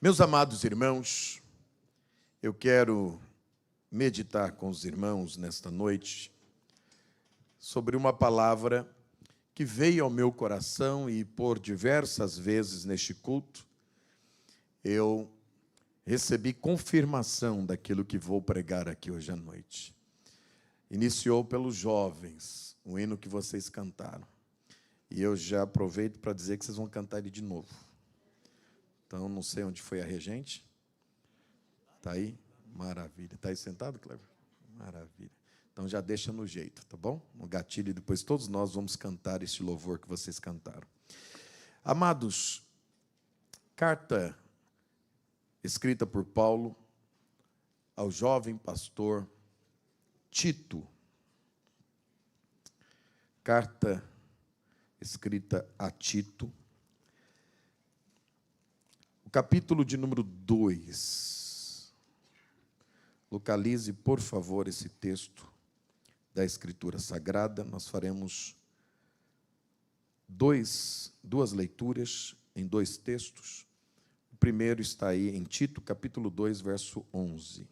Meus amados irmãos, eu quero meditar com os irmãos nesta noite sobre uma palavra que veio ao meu coração e por diversas vezes neste culto eu recebi confirmação daquilo que vou pregar aqui hoje à noite. Iniciou pelos jovens, o hino que vocês cantaram. E eu já aproveito para dizer que vocês vão cantar ele de novo. Então, não sei onde foi a regente. Está aí? Maravilha. Está aí sentado, Cleber? Maravilha. Então, já deixa no jeito, tá bom? No gatilho, e depois todos nós vamos cantar este louvor que vocês cantaram. Amados, carta escrita por Paulo ao jovem pastor Tito. Carta escrita a Tito. O capítulo de número 2. Localize, por favor, esse texto da Escritura Sagrada. Nós faremos duas leituras em dois textos. O primeiro está aí em Tito, capítulo 2, verso 11.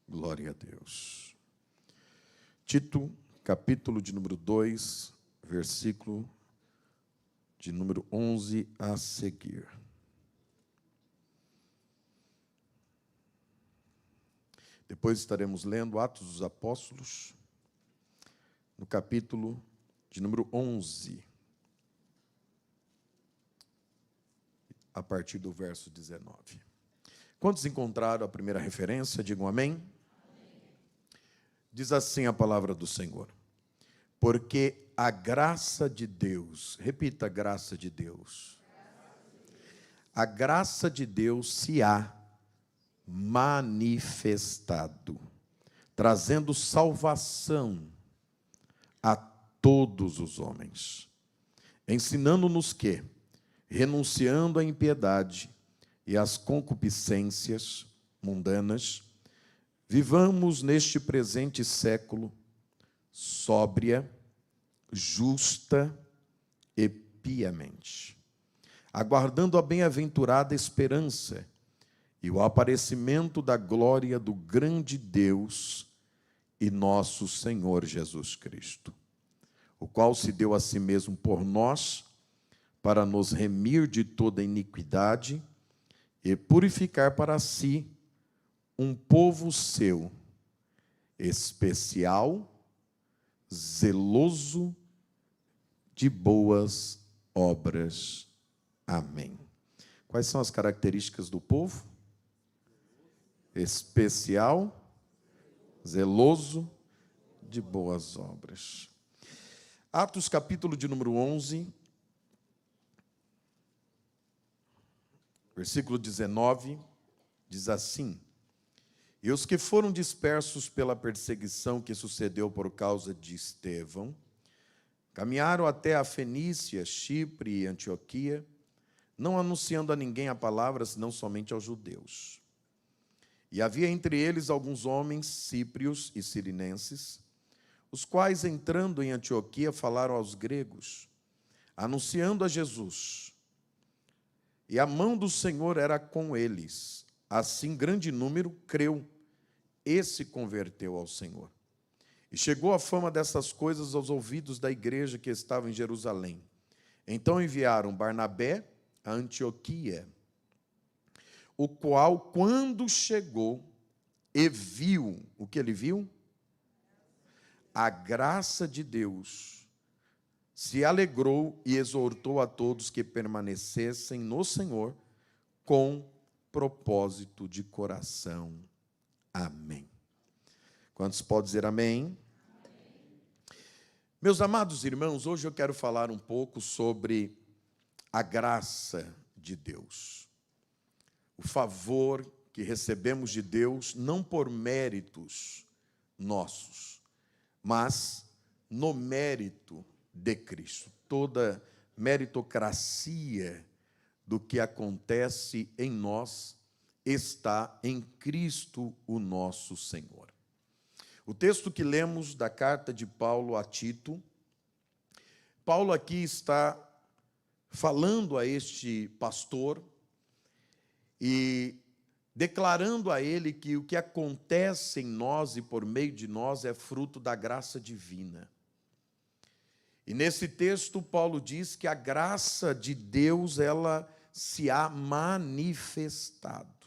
Glória a Deus. Tito, capítulo de número 2, versículo de número 11 a seguir. Depois estaremos lendo Atos dos Apóstolos, no capítulo de número 11, a partir do verso 19. Quantos encontraram a primeira referência? Digam amém. Diz assim a palavra do Senhor: porque a graça de Deus, repita, a graça de Deus. A graça de Deus se há manifestado, trazendo salvação a todos os homens, ensinando-nos que, renunciando à impiedade e às concupiscências mundanas, vivamos neste presente século sóbria, justa e piamente, aguardando a bem-aventurada esperança e o aparecimento da glória do grande Deus e nosso Senhor Jesus Cristo, o qual se deu a si mesmo por nós, para nos remir de toda iniquidade e purificar para si um povo seu, especial, zeloso de boas obras. Amém. Quais são as características do povo? Especial, zeloso de boas obras. Atos, capítulo de número 11, versículo 19, diz assim: e os que foram dispersos pela perseguição que sucedeu por causa de Estevão, caminharam até a Fenícia, Chipre e Antioquia, não anunciando a ninguém a palavra, senão somente aos judeus. E havia entre eles alguns homens cíprios e cirenenses, os quais, entrando em Antioquia, falaram aos gregos, anunciando a Jesus. E a mão do Senhor era com eles. Assim, grande número creu e se converteu ao Senhor. E chegou a fama dessas coisas aos ouvidos da igreja que estava em Jerusalém. Então enviaram Barnabé a Antioquia, o qual, quando chegou e viu, o que ele viu? A graça de Deus, se alegrou e exortou a todos que permanecessem no Senhor com propósito de coração. Amém. Quantos podem dizer amém? Meus amados irmãos, hoje eu quero falar um pouco sobre a graça de Deus. O favor que recebemos de Deus, não por méritos nossos, mas no mérito de Cristo. Toda meritocracia do que acontece em nós está em Cristo, o nosso Senhor. O texto que lemos da carta de Paulo a Tito, Paulo aqui está falando a este pastor e declarando a ele que o que acontece em nós e por meio de nós é fruto da graça divina. E nesse texto, Paulo diz que a graça de Deus, ela se há manifestado.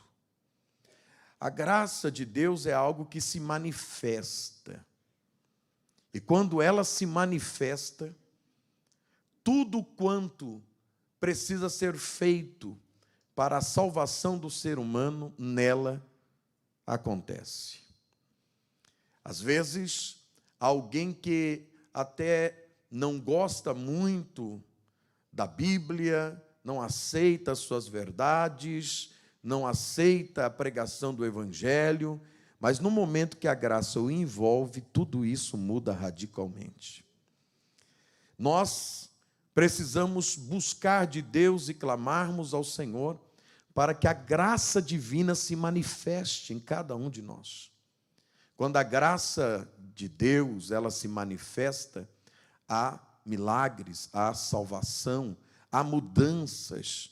A graça de Deus é algo que se manifesta. E quando ela se manifesta, tudo quanto precisa ser feito para a salvação do ser humano, nela acontece. Às vezes, alguém que até não gosta muito da Bíblia, não aceita as suas verdades, não aceita a pregação do Evangelho, mas no momento que a graça o envolve, tudo isso muda radicalmente. Nós precisamos buscar de Deus e clamarmos ao Senhor para que a graça divina se manifeste em cada um de nós. Quando a graça de Deus, ela se manifesta, há milagres, há salvação, há mudanças.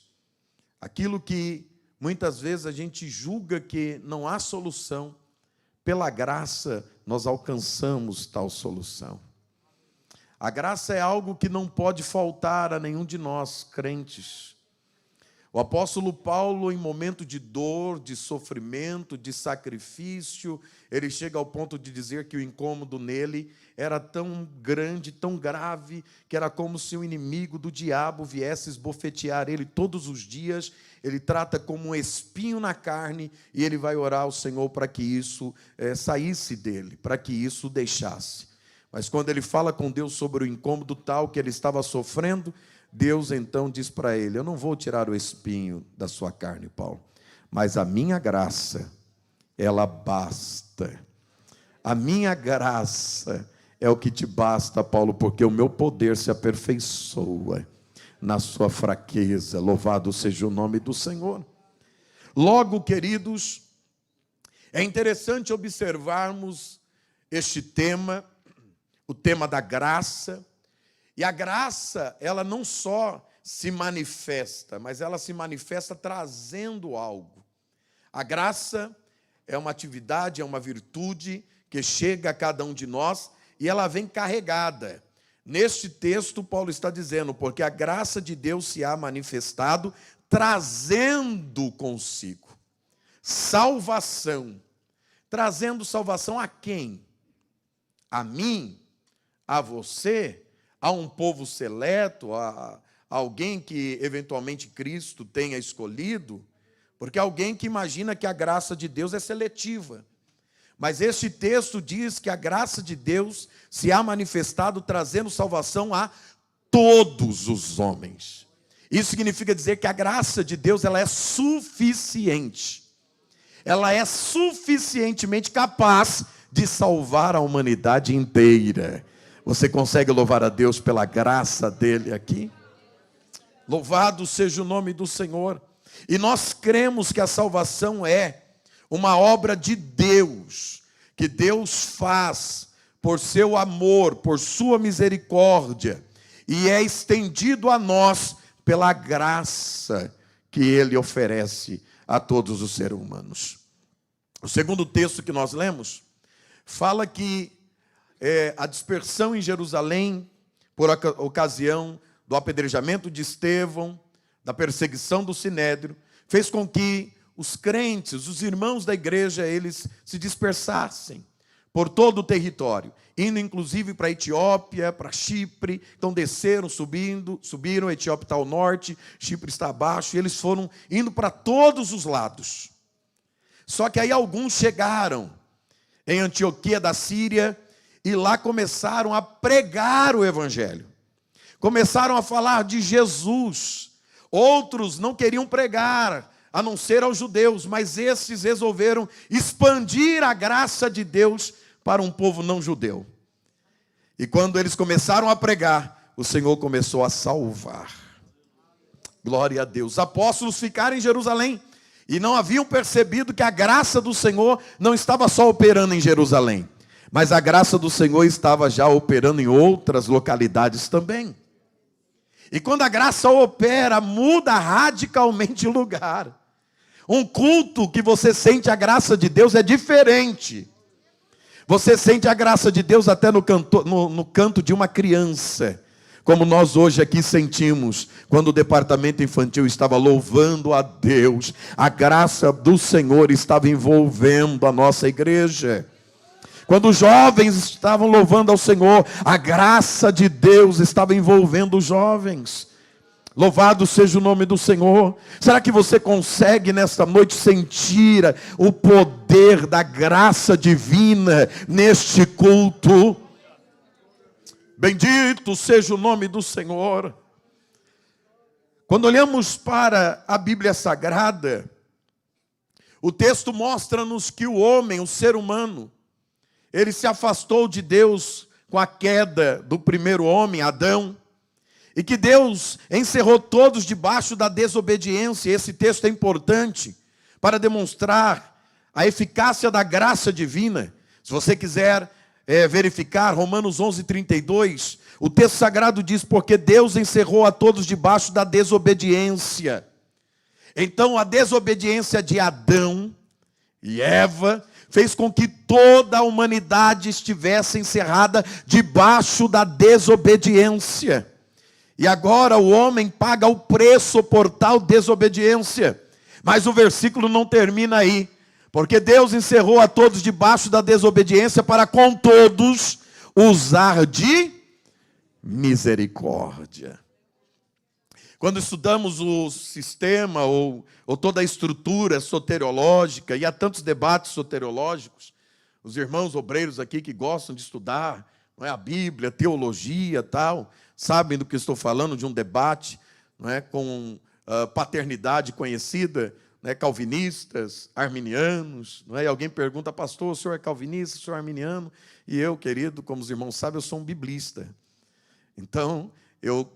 Aquilo que muitas vezes a gente julga que não há solução, pela graça nós alcançamos tal solução. A graça é algo que não pode faltar a nenhum de nós, crentes. O apóstolo Paulo, em momento de dor, de sofrimento, de sacrifício, ele chega ao ponto de dizer que o incômodo nele era tão grande, tão grave, que era como se o inimigo do diabo viesse esbofetear ele todos os dias. Ele trata como um espinho na carne e ele vai orar ao Senhor para que isso saísse dele, para que isso o deixasse. Mas quando ele fala com Deus sobre o incômodo tal que ele estava sofrendo, Deus então diz para ele: eu não vou tirar o espinho da sua carne, Paulo, mas a minha graça, ela basta. A minha graça é o que te basta, Paulo, porque o meu poder se aperfeiçoa na sua fraqueza. Louvado seja o nome do Senhor. Logo, queridos, é interessante observarmos este tema, o tema da graça. E a graça, ela não só se manifesta, mas ela se manifesta trazendo algo. A graça é uma atividade, é uma virtude que chega a cada um de nós e ela vem carregada. Neste texto, Paulo está dizendo, porque a graça de Deus se há manifestado, trazendo consigo salvação. Trazendo salvação a quem? A mim? A você? A um povo seleto, a alguém que eventualmente Cristo tenha escolhido, porque alguém que imagina que a graça de Deus é seletiva. Mas este texto diz que a graça de Deus se há manifestado trazendo salvação a todos os homens. Isso significa dizer que a graça de Deus, ela é suficiente. Ela é suficientemente capaz de salvar a humanidade inteira. Você consegue louvar a Deus pela graça dele aqui? Louvado seja o nome do Senhor. E nós cremos que a salvação é uma obra de Deus, que Deus faz por seu amor, por sua misericórdia, e é estendido a nós pela graça que ele oferece a todos os seres humanos. O segundo texto que nós lemos fala que a dispersão em Jerusalém, por ocasião do apedrejamento de Estevão, da perseguição do Sinédrio, fez com que os crentes, os irmãos da igreja, eles se dispersassem por todo o território, indo inclusive para a Etiópia, para Chipre. Então desceram, subiram, a Etiópia está ao norte, Chipre está abaixo, e eles foram indo para todos os lados. Só que aí alguns chegaram em Antioquia da Síria, e lá começaram a pregar o Evangelho. Começaram a falar de Jesus. Outros não queriam pregar, a não ser aos judeus, mas esses resolveram expandir a graça de Deus para um povo não judeu. E quando eles começaram a pregar, o Senhor começou a salvar. Glória a Deus. Os apóstolos ficaram em Jerusalém e não haviam percebido que a graça do Senhor não estava só operando em Jerusalém, Mas a graça do Senhor estava já operando em outras localidades também. E quando a graça opera, muda radicalmente o lugar. Um culto que você sente a graça de Deus é diferente. Você sente a graça de Deus até no canto de uma criança. Como nós hoje aqui sentimos, quando o departamento infantil estava louvando a Deus. A graça do Senhor estava envolvendo a nossa igreja. Quando os jovens estavam louvando ao Senhor, a graça de Deus estava envolvendo os jovens. Louvado seja o nome do Senhor. Será que você consegue nesta noite sentir o poder da graça divina neste culto? Bendito seja o nome do Senhor. Quando olhamos para a Bíblia Sagrada, o texto mostra-nos que o homem, o ser humano, ele se afastou de Deus com a queda do primeiro homem, Adão, e que Deus encerrou todos debaixo da desobediência. Esse texto é importante para demonstrar a eficácia da graça divina. Se você quiser verificar, Romanos 11:32, o texto sagrado diz, porque Deus encerrou a todos debaixo da desobediência. Então a desobediência de Adão e Eva fez com que toda a humanidade estivesse encerrada debaixo da desobediência. E agora o homem paga o preço por tal desobediência. Mas o versículo não termina aí. Porque Deus encerrou a todos debaixo da desobediência para com todos usar de misericórdia. Quando estudamos o sistema ou toda a estrutura soteriológica, e há tantos debates soteriológicos, os irmãos obreiros aqui que gostam de estudar, não é, a Bíblia, teologia, tal, sabem do que estou falando, de um debate, não é, com paternidade conhecida, né, calvinistas, arminianos, não é? E alguém pergunta, pastor, o senhor é calvinista, o senhor é arminiano? E eu, querido, como os irmãos sabem, eu sou um biblista. Então, eu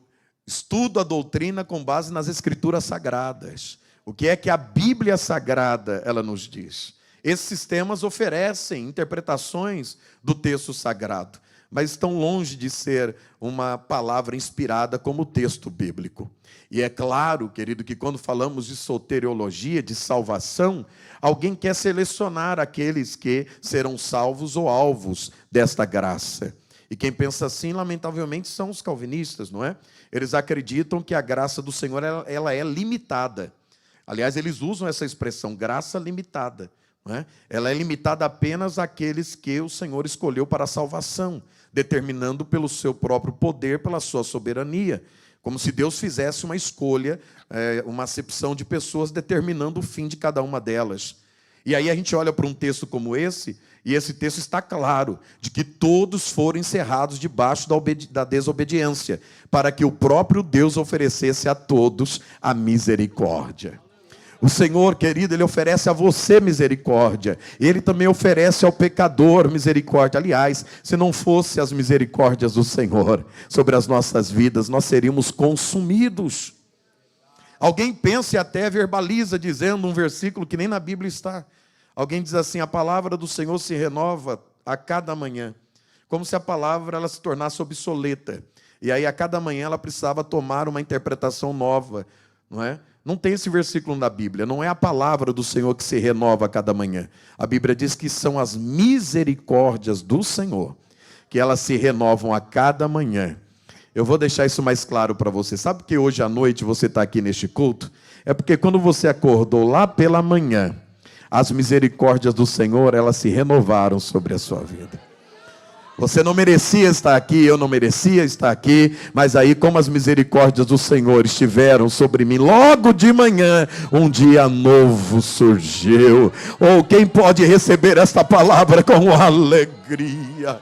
estudo a doutrina com base nas escrituras sagradas. O que é que a Bíblia Sagrada ela nos diz? Esses sistemas oferecem interpretações do texto sagrado, mas estão longe de ser uma palavra inspirada como o texto bíblico. E é claro, querido, que quando falamos de soteriologia, de salvação, alguém quer selecionar aqueles que serão salvos ou alvos desta graça. E quem pensa assim, lamentavelmente, são os calvinistas, não é? Eles acreditam que a graça do Senhor ela é limitada. Aliás, eles usam essa expressão, graça limitada. Não é? Ela é limitada apenas àqueles que o Senhor escolheu para a salvação, determinando pelo seu próprio poder, pela sua soberania. Como se Deus fizesse uma escolha, uma acepção de pessoas, determinando o fim de cada uma delas. E aí a gente olha para um texto como esse, e esse texto está claro, de que todos foram encerrados debaixo da desobediência, para que o próprio Deus oferecesse a todos a misericórdia. O Senhor, querido, Ele oferece a você misericórdia. Ele também oferece ao pecador misericórdia. Aliás, se não fosse as misericórdias do Senhor sobre as nossas vidas, nós seríamos consumidos. Alguém pensa e até verbaliza dizendo um versículo que nem na Bíblia está. Alguém diz assim, a palavra do Senhor se renova a cada manhã. Como se a palavra ela se tornasse obsoleta. E aí a cada manhã ela precisava tomar uma interpretação nova, não é? Não tem esse versículo na Bíblia, não é a palavra do Senhor que se renova a cada manhã. A Bíblia diz que são as misericórdias do Senhor, que elas se renovam a cada manhã. Eu vou deixar isso mais claro para você. Sabe que hoje à noite você está aqui neste culto? É porque quando você acordou lá pela manhã, as misericórdias do Senhor, elas se renovaram sobre a sua vida. Você não merecia estar aqui, eu não merecia estar aqui, mas aí como as misericórdias do Senhor estiveram sobre mim, logo de manhã, um dia novo surgiu. Ou quem pode receber esta palavra com alegria?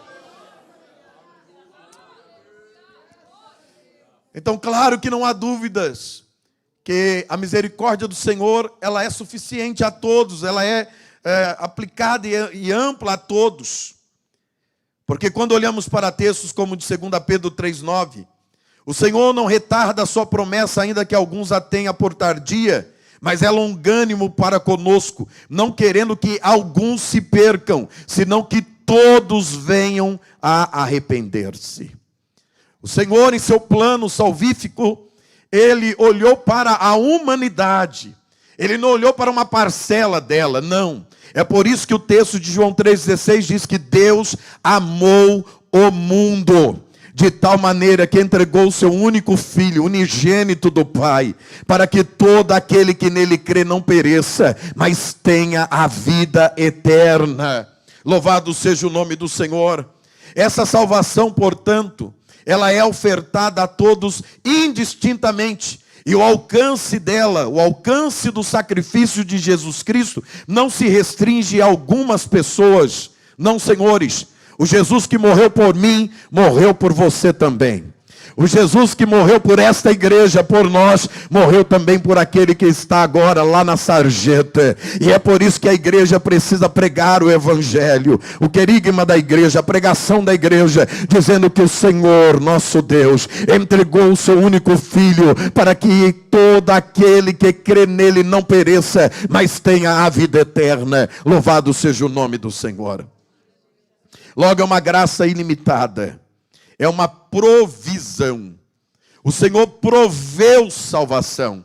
Então, claro que não há dúvidas que a misericórdia do Senhor, ela é suficiente a todos, ela é aplicada e ampla a todos. Porque quando olhamos para textos como de 2 Pedro 3,9, o Senhor não retarda a sua promessa, ainda que alguns a tenham por tardia, mas é longânimo para conosco, não querendo que alguns se percam, senão que todos venham a arrepender-se. O Senhor, em seu plano salvífico, Ele olhou para a humanidade. Ele não olhou para uma parcela dela, não. É por isso que o texto de João 3,16 diz que Deus amou o mundo de tal maneira que entregou o seu único filho, unigênito do Pai, para que todo aquele que nele crê não pereça, mas tenha a vida eterna. Louvado seja o nome do Senhor. Essa salvação, portanto, ela é ofertada a todos indistintamente. E o alcance dela, o alcance do sacrifício de Jesus Cristo, não se restringe a algumas pessoas. Não, senhores. O Jesus que morreu por mim, morreu por você também. O Jesus que morreu por esta igreja, por nós, morreu também por aquele que está agora lá na sarjeta. E é por isso que a igreja precisa pregar o evangelho. O querigma da igreja, a pregação da igreja, dizendo que o Senhor, nosso Deus, entregou o seu único filho, para que todo aquele que crê nele não pereça, mas tenha a vida eterna. Louvado seja o nome do Senhor. Logo, é uma graça ilimitada. É uma provisão. O Senhor proveu salvação,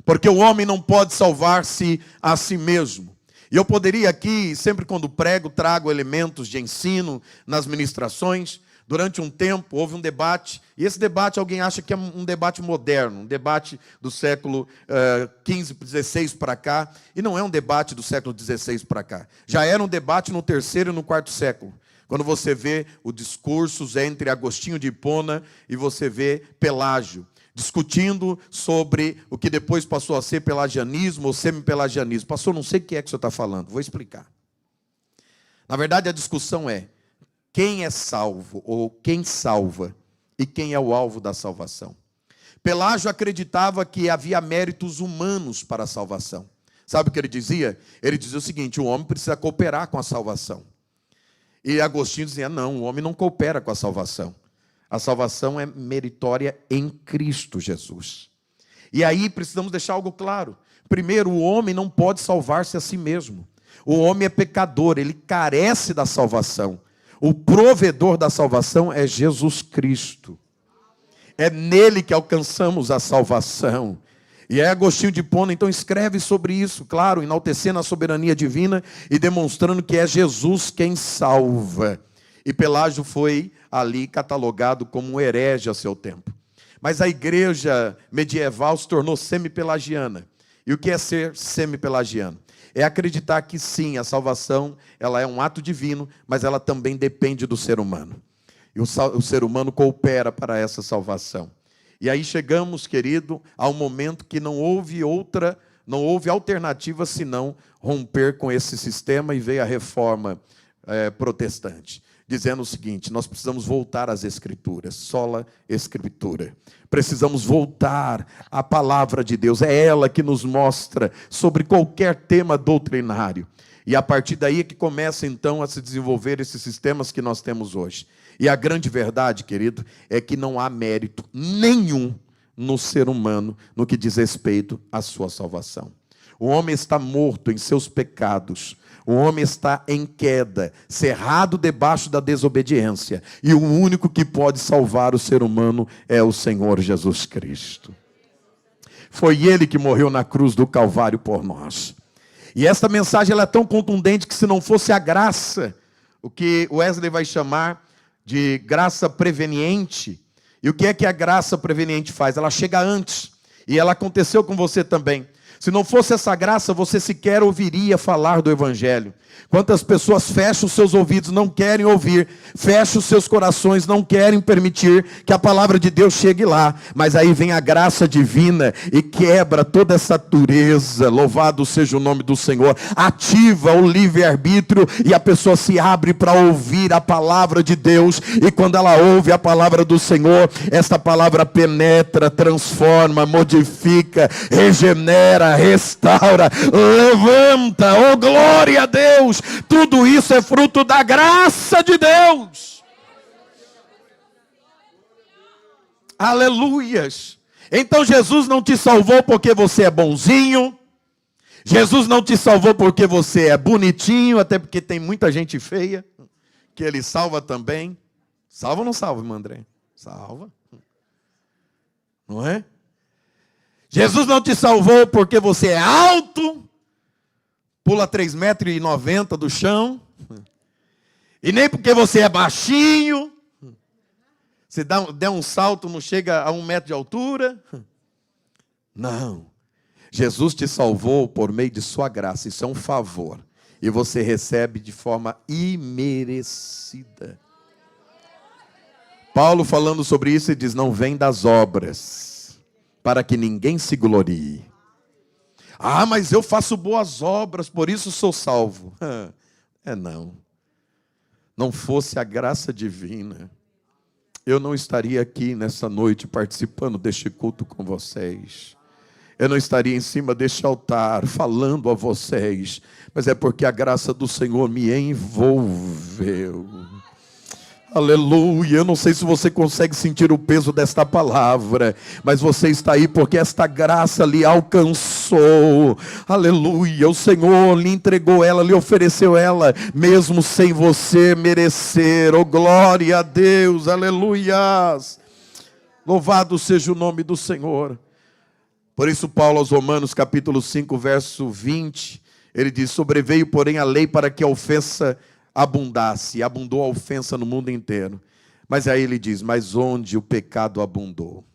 porque o homem não pode salvar-se a si mesmo. E eu poderia aqui, sempre quando prego, trago elementos de ensino nas ministrações. Durante um tempo houve um debate, e esse debate alguém acha que é um debate moderno, um debate do século XV, XVI para cá, e não é um debate do século XVI para cá. Já era um debate no terceiro e no quarto século. Quando você vê os discursos entre Agostinho de Hipona e você vê Pelágio, discutindo sobre o que depois passou a ser pelagianismo ou semi-pelagianismo. Pastor, não sei o que é que o senhor está falando, vou explicar. Na verdade, a discussão é quem é salvo ou quem salva e quem é o alvo da salvação. Pelágio acreditava que havia méritos humanos para a salvação. Sabe o que ele dizia? Ele dizia o seguinte: o homem precisa cooperar com a salvação. E Agostinho dizia, não, o homem não coopera com a salvação. A salvação é meritória em Cristo Jesus. E aí precisamos deixar algo claro. Primeiro, o homem não pode salvar-se a si mesmo. O homem é pecador, ele carece da salvação. O provedor da salvação é Jesus Cristo. É nele que alcançamos a salvação. E Agostinho de Hipona então escreve sobre isso, claro, enaltecendo a soberania divina e demonstrando que é Jesus quem salva. E Pelágio foi ali catalogado como um herege a seu tempo. Mas a igreja medieval se tornou semi-pelagiana. E o que é ser semi-pelagiano? É acreditar que sim, a salvação ela é um ato divino, mas ela também depende do ser humano. E o ser humano coopera para essa salvação. E aí chegamos, querido, ao momento que não houve alternativa senão romper com esse sistema, e veio a reforma protestante, dizendo o seguinte: nós precisamos voltar às Escrituras, sola Escritura. Precisamos voltar à palavra de Deus, é ela que nos mostra sobre qualquer tema doutrinário. E a partir daí é que começa então a se desenvolver esses sistemas que nós temos hoje. E a grande verdade, querido, é que não há mérito nenhum no ser humano no que diz respeito à sua salvação. O homem está morto em seus pecados. O homem está em queda, cerrado debaixo da desobediência. E o único que pode salvar o ser humano é o Senhor Jesus Cristo. Foi Ele que morreu na cruz do Calvário por nós. E esta mensagem ela é tão contundente que, se não fosse a graça, o que Wesley vai chamar de graça preveniente. E o que é que a graça preveniente faz? Ela chega antes. E ela aconteceu com você também. Se não fosse essa graça, você sequer ouviria falar do Evangelho. Quantas pessoas fecham os seus ouvidos, não querem ouvir, fecham os seus corações, não querem permitir que a palavra de Deus chegue lá. Mas aí vem a graça divina e quebra toda essa dureza. Louvado seja o nome do Senhor. Ativa o livre-arbítrio e a pessoa se abre para ouvir a palavra de Deus. E quando ela ouve a palavra do Senhor, esta palavra penetra, transforma, modifica, regenera, restaura, levanta. Oh, glória a Deus! Tudo isso é fruto da graça de Deus. Aleluias. Então Jesus não te salvou porque você é bonzinho. Jesus não te salvou porque você é bonitinho, até porque tem muita gente feia que Ele salva também. Salva ou não salva, irmão André? Salva. Não é? Jesus não te salvou porque você é alto, pula 3,90 metros do chão, e nem porque você é baixinho, se der um salto não chega a 1 metro de altura. Não. Jesus te salvou por meio de sua graça, isso é um favor, e você recebe de forma imerecida. Paulo falando sobre isso, ele diz, não vem das obras, para que ninguém se glorie. Ah, mas eu faço boas obras, por isso sou salvo. Não. Não fosse a graça divina, eu não estaria aqui nessa noite participando deste culto com vocês. Eu não estaria em cima deste altar falando a vocês, mas é porque a graça do Senhor me envolveu. Aleluia, eu não sei se você consegue sentir o peso desta palavra, mas você está aí porque esta graça lhe alcançou. Aleluia, o Senhor lhe entregou ela, lhe ofereceu ela, mesmo sem você merecer. Oh, glória a Deus, aleluias. Louvado seja o nome do Senhor. Por isso Paulo aos Romanos capítulo 5, verso 20, ele diz, sobreveio porém a lei para que a ofensa abundasse, abundou a ofensa no mundo inteiro. Mas aí ele diz, mas onde o pecado abundou?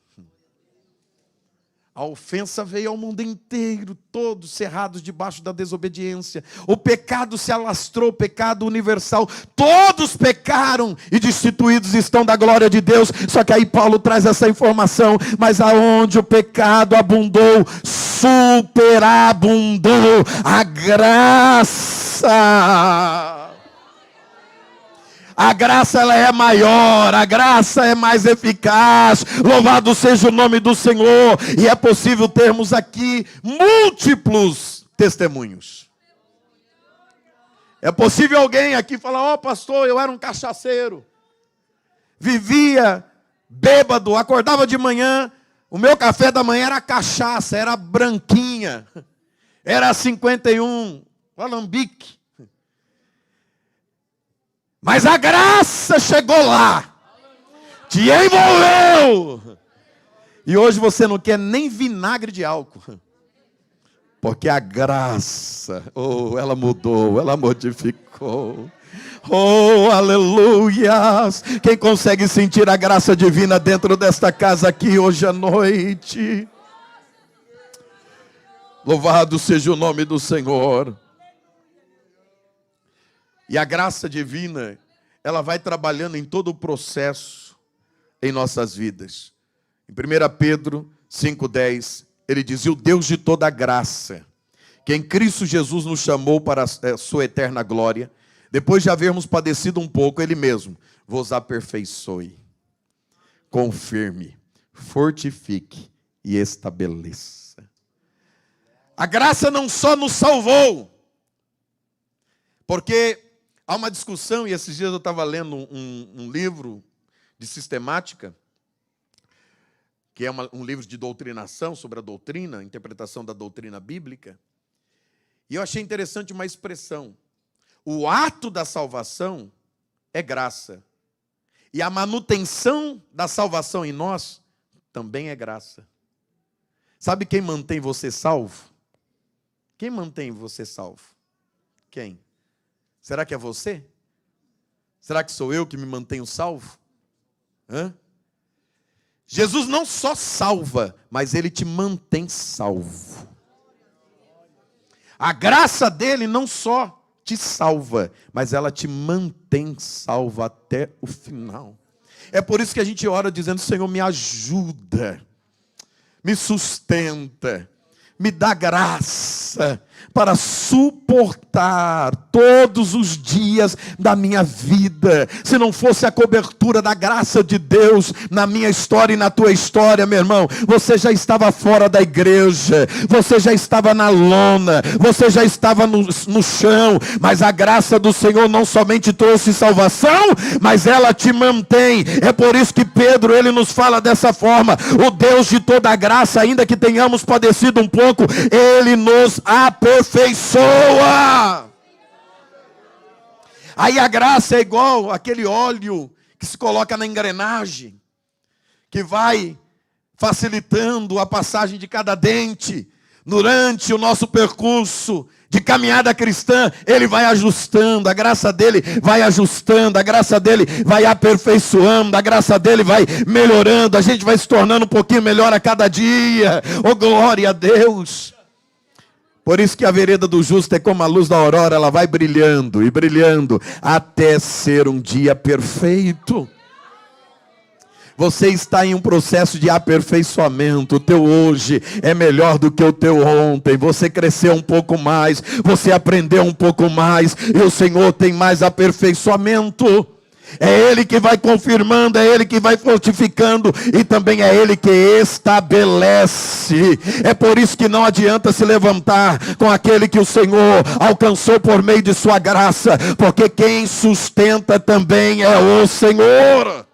A ofensa veio ao mundo inteiro, todos cerrados debaixo da desobediência. O pecado se alastrou, o pecado universal. Todos pecaram e destituídos estão da glória de Deus. Só que aí Paulo traz essa informação. Mas aonde o pecado abundou, superabundou a graça. A graça ela é maior, a graça é mais eficaz, louvado seja o nome do Senhor, e é possível termos aqui múltiplos testemunhos. É possível alguém aqui falar, ó pastor, eu era um cachaceiro, vivia bêbado, acordava de manhã, o meu café da manhã era cachaça, era branquinha, era 51, alambique. Mas a graça chegou lá, te envolveu. E hoje você não quer nem vinagre de álcool. Porque a graça, oh, ela mudou, ela modificou. Oh, aleluias. Quem consegue sentir a graça divina dentro desta casa aqui hoje à noite? Louvado seja o nome do Senhor. E a graça divina, ela vai trabalhando em todo o processo em nossas vidas. Em 1 Pedro 5,10, ele diz, e o Deus de toda graça, que em Cristo Jesus nos chamou para a sua eterna glória, depois de havermos padecido um pouco, Ele mesmo vos aperfeiçoe, confirme, fortifique e estabeleça. A graça não só nos salvou, porque há uma discussão, e esses dias eu estava lendo um livro de sistemática, que é um livro de doutrinação, sobre a doutrina, a interpretação da doutrina bíblica, e eu achei interessante uma expressão. O ato da salvação é graça, e a manutenção da salvação em nós também é graça. Sabe quem mantém você salvo? Quem mantém você salvo? Quem? Será que é você? Será que sou eu que me mantenho salvo? Jesus não só salva, mas Ele te mantém salvo. A graça dele não só te salva, mas ela te mantém salvo até o final. É por isso que a gente ora dizendo, Senhor, me ajuda, me sustenta, me dá graça para suportar todos os dias da minha vida. Se não fosse a cobertura da graça de Deus na minha história e na tua história, meu irmão, você já estava fora da igreja, você já estava na lona, você já estava no chão, mas a graça do Senhor não somente trouxe salvação, mas ela te mantém. É por isso que Pedro, ele nos fala dessa forma, o Deus de toda a graça, ainda que tenhamos padecido um pouco, Ele nos aperfeiçoa. Aí a graça é igual aquele óleo que se coloca na engrenagem, que vai facilitando a passagem de cada dente. Durante o nosso percurso de caminhada cristã, ele vai ajustando, a graça dele vai ajustando, a graça dele vai aperfeiçoando, a graça dele vai melhorando, a gente vai se tornando um pouquinho melhor a cada dia. Oh, glória a Deus! Por isso que a vereda do justo é como a luz da aurora, ela vai brilhando e brilhando até ser um dia perfeito. Você está em um processo de aperfeiçoamento. O teu hoje é melhor do que o teu ontem. Você cresceu um pouco mais, você aprendeu um pouco mais, e o Senhor tem mais aperfeiçoamento. É Ele que vai confirmando, é Ele que vai fortificando, e também é Ele que estabelece. É por isso que não adianta se levantar com aquele que o Senhor alcançou por meio de sua graça, porque quem sustenta também é o Senhor.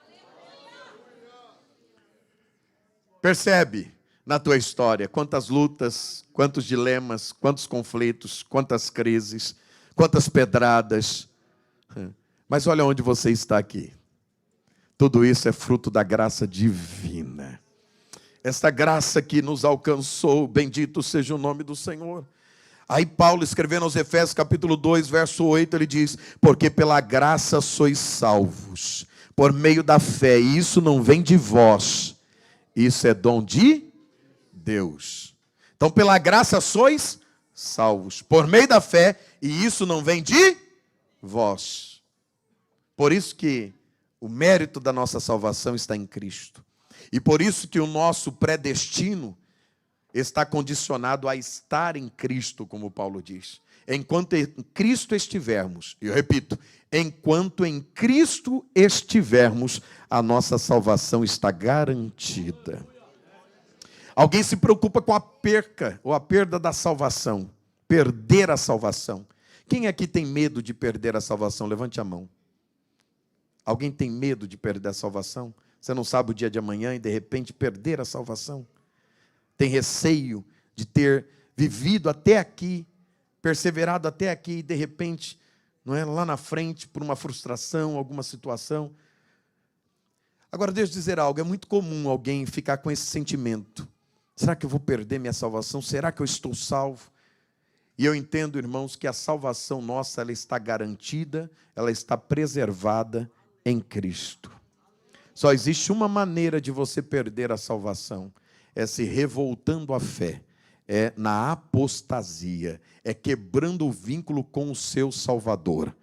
Percebe na tua história quantas lutas, quantos dilemas, quantos conflitos, quantas crises, quantas pedradas. Mas olha onde você está aqui. Tudo isso é fruto da graça divina. Esta graça que nos alcançou, bendito seja o nome do Senhor. Aí Paulo, escrevendo aos Efésios capítulo 2, verso 8, ele diz: porque pela graça sois salvos, por meio da fé, e isso não vem de vós, isso é dom de Deus. Então, pela graça sois salvos, por meio da fé, e isso não vem de vós. Por isso que o mérito da nossa salvação está em Cristo. E por isso que o nosso predestino está condicionado a estar em Cristo, como Paulo diz. Enquanto em Cristo estivermos, e eu repito, enquanto em Cristo estivermos, a nossa salvação está garantida. Alguém se preocupa com a perca ou a perda da salvação, perder a salvação. Quem aqui tem medo de perder a salvação? Levante a mão. Alguém tem medo de perder a salvação? Você não sabe o dia de amanhã e de repente perder a salvação? Tem receio de ter vivido até aqui, perseverado até aqui e de repente, não é, lá na frente, por uma frustração, alguma situação. Agora, deixa eu dizer algo, é muito comum alguém ficar com esse sentimento. Será que eu vou perder minha salvação? Será que eu estou salvo? E eu entendo, irmãos, que a salvação nossa, ela está garantida, ela está preservada em Cristo. Só existe uma maneira de você perder a salvação, é se revoltando à fé, é na apostasia, é quebrando o vínculo com o seu Salvador.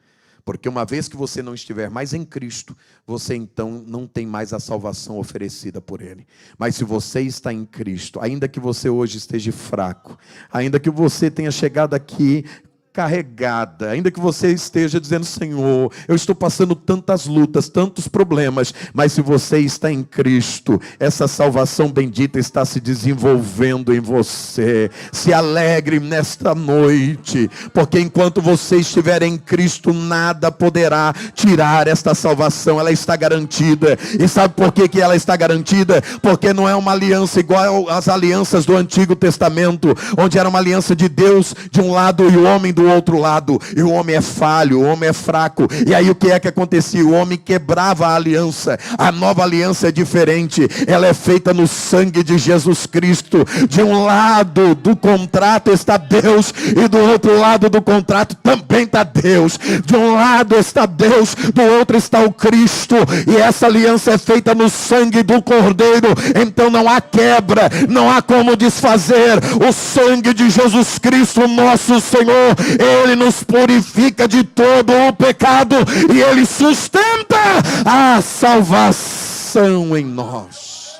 Porque uma vez que você não estiver mais em Cristo, você então não tem mais a salvação oferecida por Ele. Mas se você está em Cristo, ainda que você hoje esteja fraco, ainda que você tenha chegado aqui carregada, ainda que você esteja dizendo: Senhor, eu estou passando tantas lutas, tantos problemas, mas se você está em Cristo, essa salvação bendita está se desenvolvendo em você. Se alegre nesta noite, porque enquanto você estiver em Cristo, nada poderá tirar esta salvação, ela está garantida. E sabe por que ela está garantida? Porque não é uma aliança igual às alianças do Antigo Testamento, onde era uma aliança de Deus de um lado e o homem do outro lado, e o homem é falho, o homem é fraco, e aí o que é que acontecia? O homem quebrava a aliança. A nova aliança é diferente, ela é feita no sangue de Jesus Cristo. De um lado do contrato está Deus, e do outro lado do contrato também está Deus. De um lado está Deus, do outro está o Cristo, e essa aliança é feita no sangue do Cordeiro. Então não há quebra, não há como desfazer. O sangue de Jesus Cristo, nosso Senhor, Ele nos purifica de todo o pecado e Ele sustenta a salvação em nós.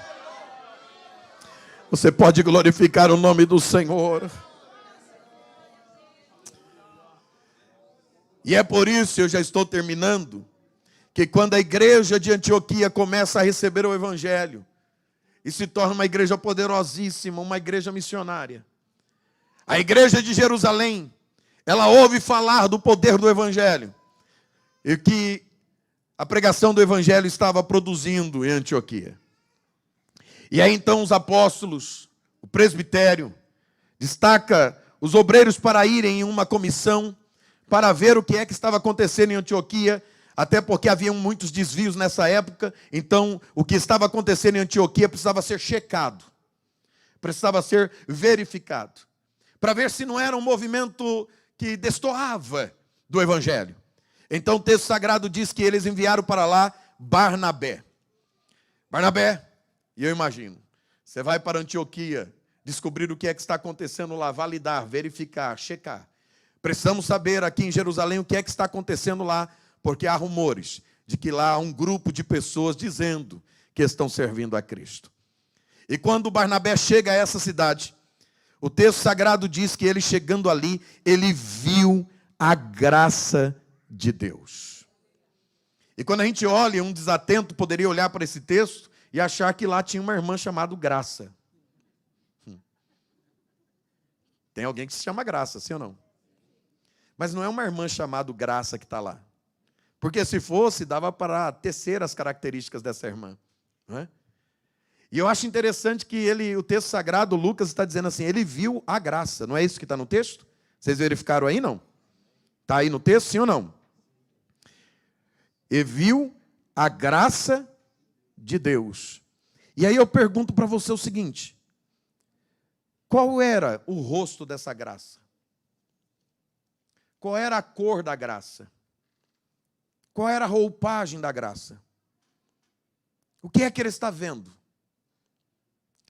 Você pode glorificar o nome do Senhor. E é por isso, eu já estou terminando, que quando a igreja de Antioquia começa a receber o Evangelho e se torna uma igreja poderosíssima, uma igreja missionária, a igreja de Jerusalém, ela ouve falar do poder do Evangelho e que a pregação do Evangelho estava produzindo em Antioquia. E aí então os apóstolos, o presbitério, destaca os obreiros para irem em uma comissão para ver o que é que estava acontecendo em Antioquia, até porque haviam muitos desvios nessa época, então o que estava acontecendo em Antioquia precisava ser checado, precisava ser verificado, para ver se não era um movimento que destoava do Evangelho. Então o texto sagrado diz que eles enviaram para lá Barnabé. Barnabé, e eu imagino, você vai para Antioquia, descobrir o que é que está acontecendo lá, validar, verificar, checar. Precisamos saber aqui em Jerusalém o que é que está acontecendo lá, porque há rumores de que lá há um grupo de pessoas dizendo que estão servindo a Cristo. E quando Barnabé chega a essa cidade, o texto sagrado diz que ele chegando ali, ele viu a graça de Deus. E quando a gente olha, um desatento poderia olhar para esse texto e achar que lá tinha uma irmã chamada Graça. Tem alguém que se chama Graça, sim ou não? Mas não é uma irmã chamada Graça que está lá. Porque se fosse, dava para tecer as características dessa irmã. Não é? E eu acho interessante que o texto sagrado, Lucas, está dizendo assim, ele viu a graça. Não é isso que está no texto? Vocês verificaram aí, não? Está aí no texto, sim ou não? E viu a graça de Deus. E aí eu pergunto para você o seguinte, qual era o rosto dessa graça? Qual era a cor da graça? Qual era a roupagem da graça? O que é que ele está vendo?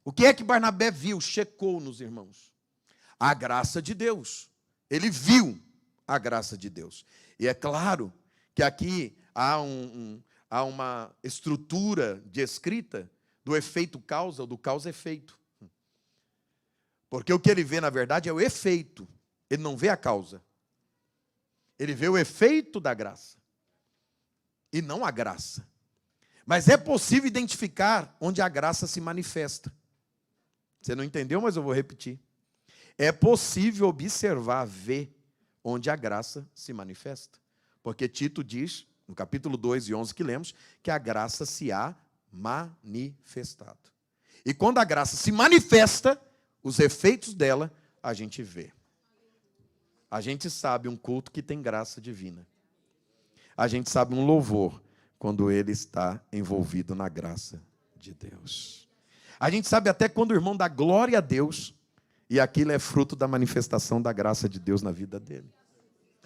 O que é que Barnabé viu, checou nos irmãos? A graça de Deus. Ele viu a graça de Deus. E é claro que aqui há uma estrutura de escrita do efeito causa ou do causa-efeito. Porque o que ele vê, na verdade, é o efeito. Ele não vê a causa. Ele vê o efeito da graça. E não a graça. Mas é possível identificar onde a graça se manifesta. Você não entendeu, mas eu vou repetir. É possível observar, ver onde a graça se manifesta. Porque Tito diz, no capítulo 2 e 11 que lemos, que a graça se há manifestado. E quando a graça se manifesta, os efeitos dela a gente vê. A gente sabe um culto que tem graça divina. A gente sabe um louvor quando ele está envolvido na graça de Deus. A gente sabe até quando o irmão dá glória a Deus e aquilo é fruto da manifestação da graça de Deus na vida dele.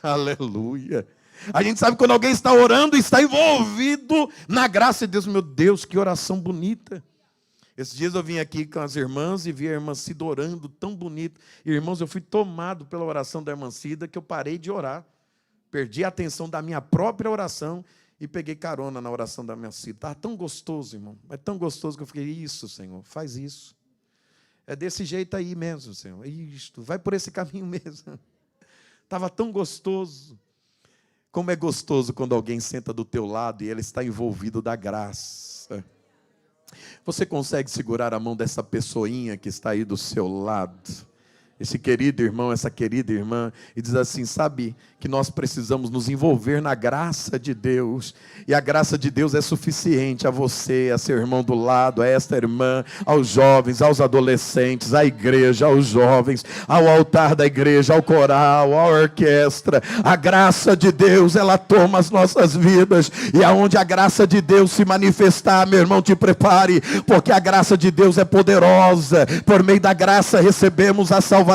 Aleluia. A gente sabe quando alguém está orando e está envolvido na graça de Deus. Meu Deus, que oração bonita. Esses dias eu vim aqui com as irmãs e vi a irmã Cida orando tão bonito. E, irmãos, eu fui tomado pela oração da irmã Cida que eu parei de orar. Perdi a atenção da minha própria oração e peguei carona na oração da minha Cida. Estava tão gostoso, irmão. É tão gostoso que eu fiquei, isso, Senhor, faz isso. É desse jeito aí mesmo, Senhor. Isto, vai por esse caminho mesmo. Estava tão gostoso. Como é gostoso quando alguém senta do teu lado e ele está envolvido da graça. Você consegue segurar a mão dessa pessoinha que está aí do seu lado? Esse querido irmão, essa querida irmã, e diz assim, sabe que nós precisamos nos envolver na graça de Deus, e a graça de Deus é suficiente a você, a seu irmão do lado, a esta irmã, aos jovens, aos adolescentes, à igreja, aos jovens, ao altar da igreja, ao coral, à orquestra. A graça de Deus, ela toma as nossas vidas, e aonde a graça de Deus se manifestar, meu irmão, te prepare, porque a graça de Deus é poderosa. Por meio da graça recebemos a salvação,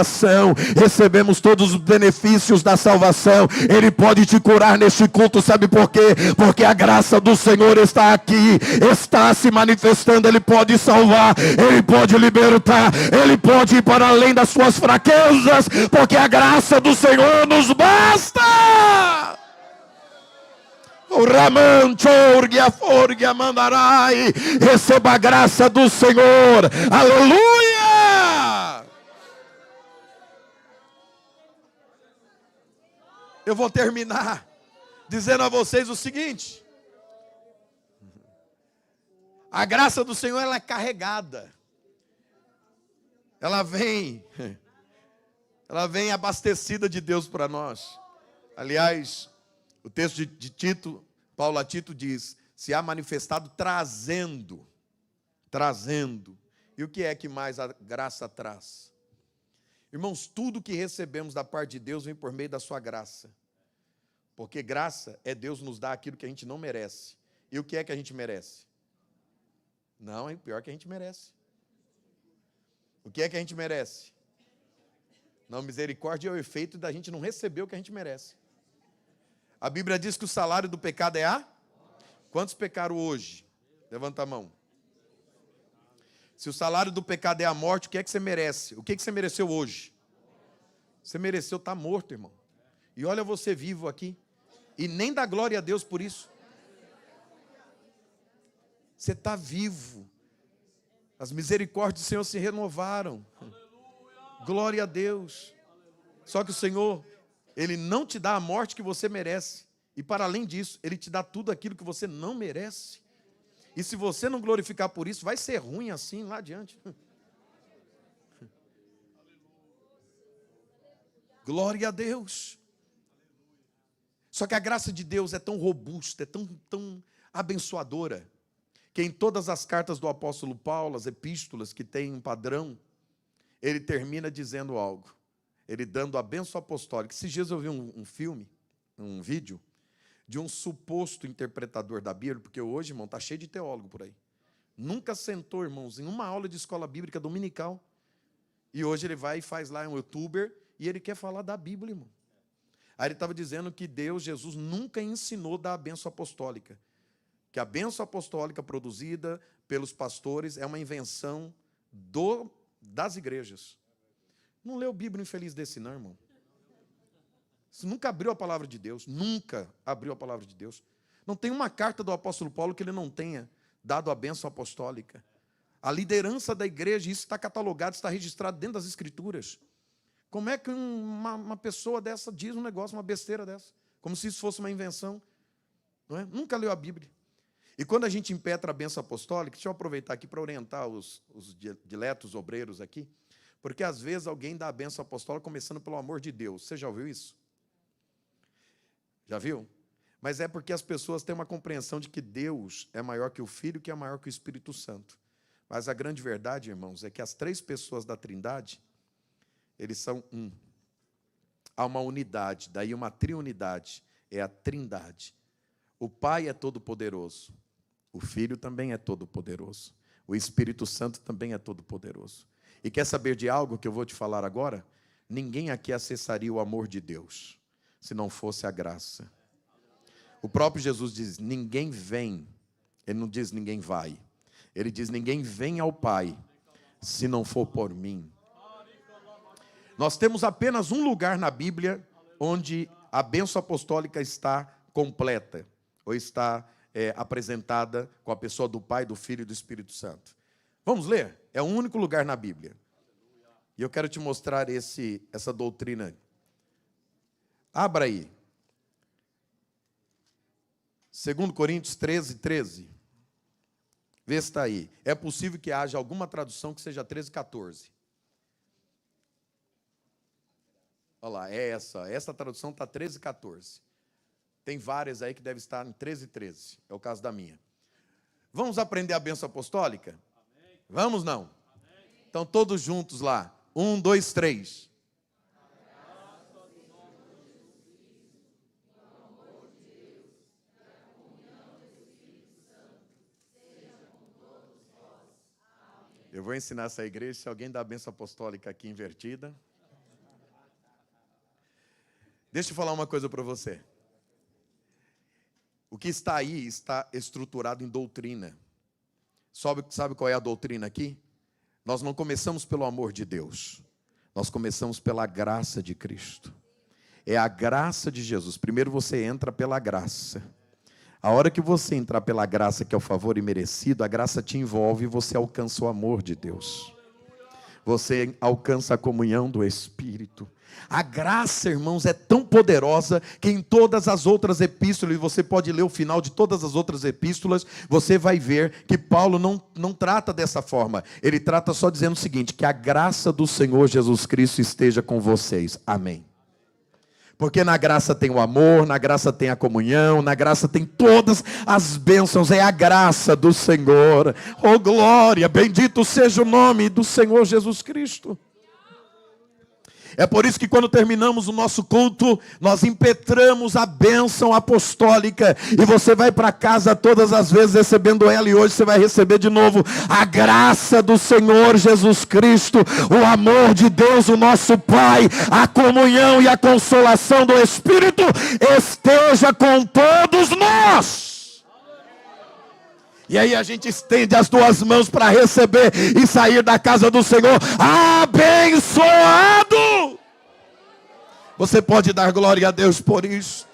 recebemos todos os benefícios da salvação. Ele pode te curar neste culto, sabe por quê? Porque a graça do Senhor está aqui, está se manifestando. Ele pode salvar, Ele pode libertar, Ele pode ir para além das suas fraquezas, porque a graça do Senhor nos basta. Receba a graça do Senhor, aleluia. Eu vou terminar dizendo a vocês o seguinte: a graça do Senhor, ela é carregada. Ela vem abastecida de Deus para nós. Aliás, o texto de Tito, Paulo a Tito diz, se há manifestado trazendo. E o que é que mais a graça traz? Irmãos, tudo que recebemos da parte de Deus vem por meio da sua graça. Porque graça é Deus nos dar aquilo que a gente não merece. E o que é que a gente merece? Não, é pior que a gente merece. O que é que a gente merece? Não, misericórdia é o efeito da gente não receber o que a gente merece. A Bíblia diz que o salário do pecado é a... Quantos pecaram hoje? Levanta a mão. Se o salário do pecado é a morte, o que é que você merece? O que é que você mereceu hoje? Você mereceu estar morto, irmão. E olha você vivo aqui. E nem dá glória a Deus por isso. Você está vivo. As misericórdias do Senhor se renovaram. Glória a Deus. Só que o Senhor, Ele não te dá a morte que você merece. E para além disso, Ele te dá tudo aquilo que você não merece. E se você não glorificar por isso, vai ser ruim assim lá adiante. Glória a Deus. Só que a graça de Deus é tão robusta, é tão abençoadora, que em todas as cartas do apóstolo Paulo, as epístolas que têm um padrão, ele termina dizendo algo. Ele dando a bênção apostólica. Esses dias eu vi um filme, um vídeo, de um suposto interpretador da Bíblia, porque hoje, irmão, está cheio de teólogo por aí. Nunca sentou, irmãos, em uma aula de escola bíblica dominical. E hoje ele vai e faz lá um youtuber, e ele quer falar da Bíblia, irmão. Aí ele estava dizendo que Deus, Jesus, nunca ensinou da bênção apostólica. Que a bênção apostólica produzida pelos pastores é uma invenção das igrejas. Não leu Bíblia infeliz desse não, irmão. Você nunca abriu a palavra de Deus. Nunca abriu a palavra de Deus. Não tem uma carta do apóstolo Paulo que ele não tenha dado a bênção apostólica. A liderança da igreja, isso está catalogado, está registrado dentro das Escrituras. Como é que uma pessoa dessa diz um negócio, uma besteira dessa? Como se isso fosse uma invenção. Não é? Nunca leu a Bíblia. E quando a gente impetra a bênção apostólica, deixa eu aproveitar aqui para orientar os diletos obreiros aqui, porque às vezes alguém dá a bênção apostólica começando pelo amor de Deus. Você já ouviu isso? Já viu? Mas é porque as pessoas têm uma compreensão de que Deus é maior que o Filho, que é maior que o Espírito Santo. Mas a grande verdade, irmãos, é que as três pessoas da Trindade, eles são um. Há uma unidade, daí uma triunidade, é a Trindade. O Pai é todo-poderoso, o Filho também é todo-poderoso, o Espírito Santo também é todo-poderoso. E quer saber de algo que eu vou te falar agora? Ninguém aqui acessaria o amor de Deus, se não fosse a graça. O próprio Jesus diz, ninguém vem, ele não diz ninguém vai, ele diz ninguém vem ao Pai, se não for por mim. Nós temos apenas um lugar na Bíblia onde a bênção apostólica está completa, ou está apresentada com a pessoa do Pai, do Filho e do Espírito Santo. Vamos ler? É o único lugar na Bíblia. E eu quero te mostrar essa doutrina. Abra aí. 2 Coríntios 13:13. Vê se está aí. É possível que haja alguma tradução que seja 13:14. Olha lá, é essa. Essa tradução está 13:14. Tem várias aí que devem estar em 13:13. É o caso da minha. Vamos aprender a bênção apostólica? Amém. Vamos, não? Amém. Então, todos juntos lá. 1, 2, 3. Eu vou ensinar essa igreja, se alguém dá a bênção apostólica aqui invertida. Deixa eu falar uma coisa para você. O que está aí está estruturado em doutrina. Sabe qual é a doutrina aqui? Nós não começamos pelo amor de Deus. Nós começamos pela graça de Cristo. É a graça de Jesus. Primeiro você entra pela graça. A hora que você entrar pela graça, que é o favor imerecido, a graça te envolve e você alcança o amor de Deus. Você alcança a comunhão do Espírito. A graça, irmãos, é tão poderosa que em todas as outras epístolas, e você pode ler o final de todas as outras epístolas, você vai ver que Paulo não trata dessa forma. Ele trata só dizendo o seguinte, que a graça do Senhor Jesus Cristo esteja com vocês. Amém. Porque na graça tem o amor, na graça tem a comunhão, na graça tem todas as bênçãos, é a graça do Senhor. Oh glória, bendito seja o nome do Senhor Jesus Cristo. É por isso que quando terminamos o nosso culto, nós impetramos a bênção apostólica. E você vai para casa todas as vezes recebendo ela. E hoje você vai receber de novo a graça do Senhor Jesus Cristo, o amor de Deus, o nosso Pai, a comunhão e a consolação do Espírito esteja com todos nós. E aí a gente estende as duas mãos para receber e sair da casa do Senhor abençoado. Você pode dar glória a Deus por isto.